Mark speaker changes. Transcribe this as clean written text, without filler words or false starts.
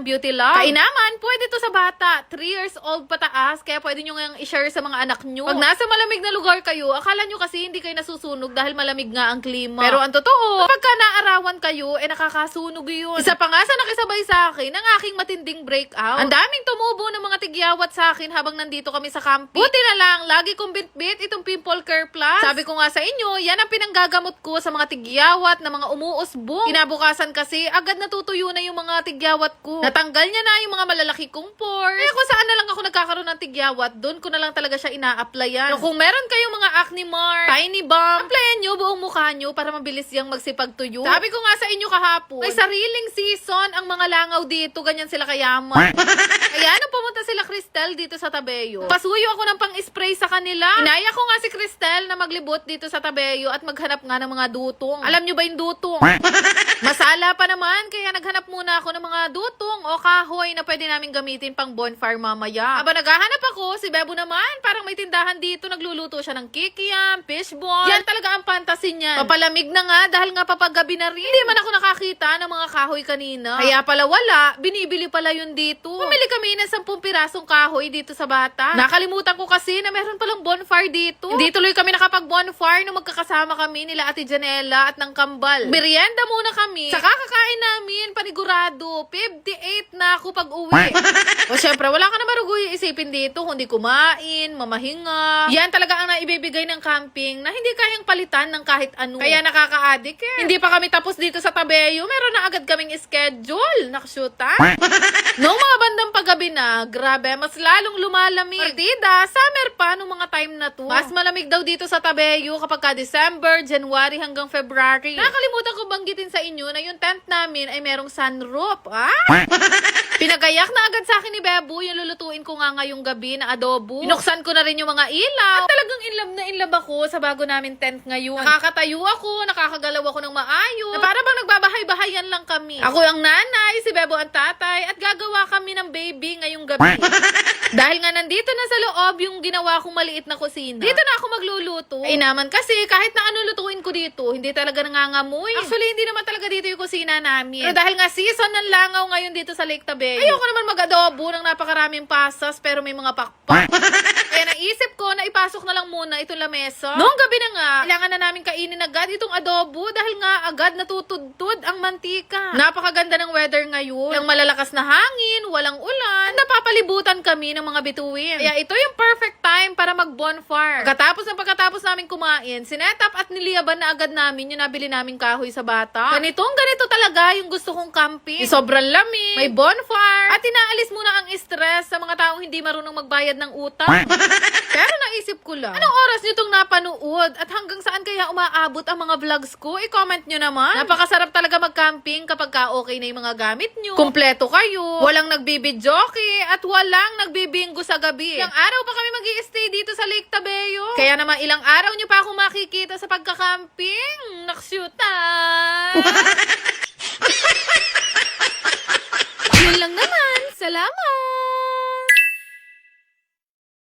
Speaker 1: ng Beauty Love. Kainaman, pwede to sa bata. 3 years old pataas, kaya pwede nyo nga i-share sa mga anak nyo. Pag nasa malamig na lugar kayo, akala nyo kasi hindi kayo nasusunog dahil malamig nga ang klima. Pero ang totoo, kapag ka naarawan kayo, nakakasunog yun. Isa pa nga sa nakisabay sa akin, ang aking matinding breakout. Ang daming tumubo ng mga tigyawat sa akin habang nandito kami sa camping. Buti na lang, lagi kong bit-bit itong Pimple Care Plus. Sabi ko nga sa inyo, yan ang pinanggagamot ko sa mga tigyawat na mga umuusbong. Kinabukasan kasi, agad natutuyo na yung mga tigyawat ko. Natanggal niya na yung mga malalaki kong pores. Kaya kung saan na lang ako nagkakaroon ng tigyawat, doon ko na lang talaga siya ina-applyan. So, kung meron kayong mga acne mark, tiny bump, applyan nyo buong mukha nyo para mabilis yung magsipagtuyo. Sabi ko nga sa inyo kahapon, may sariling season ang mga langaw dito, ganyan sila kayaman. Kaya nung pumunta sila Cristel dito sa Tabeo, pasuyo ako ng pang-spray sa kanila. Inaya ko nga si Cristel na maglibot dito sa Tabeo at maghanap nga ng mga dutong. Alam nyo ba yung dutong? Masala pa naman, kaya naghanap muna ako ng mga dutong o kahoy na pwede namin gamitin pang bonfire mamaya. Aba naghahanap ako, si Bebo naman, parang may tindahan dito, nagluluto siya ng kikiam, fishball. Yan talaga ang fantasy yan? Papalamig na nga dahil nga papagabi na rin. Hindi man ako nakakita ng mga kahoy kanina. Kaya pala wala, binibili pala yun dito. Pumili kami ng 10 pirasong kahoy dito sa bata. Nakalimutan ko kasi na meron palang bonfire dito. Hindi tuloy kami nakapag-bonfire nung magkakasama kami nila Ate Janela at ng kambal. Merienda muna kami. Saka kakain namin, panigurado. 58 na ako pag uwi. O syempre, wala ka na marugoy isipin dito kundi kumain, mamahinga. Yan talaga ang naibibigay ng camping na hindi kayang palitan ng kahit ano. Kaya nakaka-addict eh. Hindi pa kami tapos dito sa Tabeo, meron na agad kaming schedule. Nakashoota. Noong mga bandang paggabi na, grabe, mas lalong lumalamig. Partida, summer pa nung mga time na to. Mas malamig daw dito sa Tabeo kapag ka December, January hanggang February. Nakalimutan ko banggitin sa inyo na yung tent namin ay merong sunroof. Pinagayak na agad sa akin ni Bebo yung lulutuin ko nga ngayong gabi na adobo. Binuksan ko na rin yung mga ilaw. At talagang in love ako sa bago namin tent ngayon. Nakakatayo ako, nakakagalaw ako ng maayos. Na para bang nagbabahay-bahayan lang kami. Ako ang nanay, si Bebo ang tatay, at gagawa kami ng baby ngayong gabi. Dahil nga nandito na sa loob yung ginawa kong maliit na kusina. Dito na ako magluluto. Ay naman kasi kahit na ano lutuin ko dito, hindi talaga nangangamoy. Actually, hindi naman talaga dito yung kusina namin. Pero dahil nga season ng langaw ngayon dito sa Lake Tabeo, ayoko naman mag-adobo ng napakaraming pasas pero may mga pakpak. Kaya naisip ko na ipasok na lang muna itong lamesa. Noong gabi na nga, kailangan na namin kainin agad itong adobo dahil nga agad natutudtod ang mantika. Napakaganda ng weather ngayon. Ang malalakas na hangin, walang ulan. Napapalibutan kami ng mga bituin. Kaya ito yung perfect time para mag-bonfire. Pagkatapos namin kumain, sinetap at niliyaban na agad namin yung nabili naming kahoy sa bata. Ganito talaga yung gusto kong camping. Sobrang lamig, may bonfire, at inaalis muna ang stress sa mga taong hindi marunong magbayad ng utang. Pero naisip ko lang, anong oras nyo itong napanood at hanggang saan kaya umaabot ang mga vlogs ko? I-comment nyo naman. Napakasarap talaga mag-camping kapag ka okay na yung mga gamit nyo. Kumpleto kayo, walang nagbibidyoke at walang nagbibinggo sa gabi. Ilang araw pa kami mag-i-stay dito sa Lake Tabeo. Kaya naman ilang araw nyo pa ako makikita sa pagka-camping. Naksyutan! Yun lang naman. Salamat!